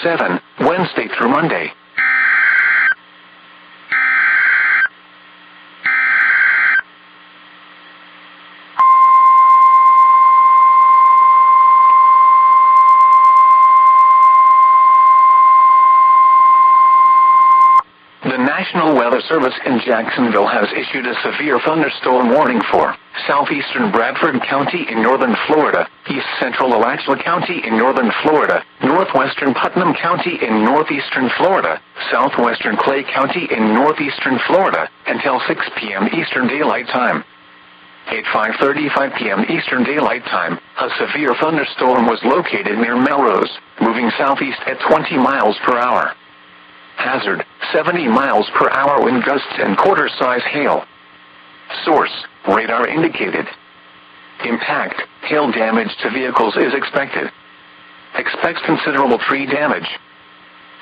7, Wednesday through Monday. The National Weather Service in Jacksonville has issued a severe thunderstorm warning for southeastern Bradford County in northern Florida, east central Alachua County in northern Florida, northwestern Putnam County in northeastern Florida, southwestern Clay County in northeastern Florida, until 6 p.m. Eastern Daylight Time. At 5:35 p.m. Eastern Daylight Time, a severe thunderstorm was located near Melrose, moving southeast at 20 miles per hour. Hazard, 70 miles per hour wind gusts and quarter-size hail. Source, radar indicated. Impact, hail damage to vehicles is expected. Expects considerable tree damage.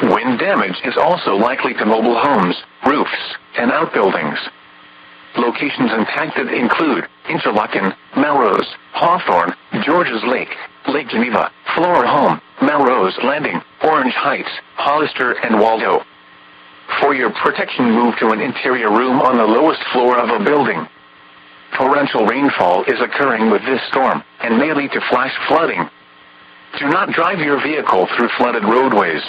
Wind damage is also likely to mobile homes, roofs, and outbuildings. Locations impacted include Interlaken, Melrose, Hawthorne, Georges Lake, Lake Geneva, Flora Home, Melrose Landing, Orange Heights, Hollister, and Waldo. For your protection, move to an interior room on the lowest floor of a building. Torrential rainfall is occurring with this storm, and may lead to flash flooding. Do not drive your vehicle through flooded roadways.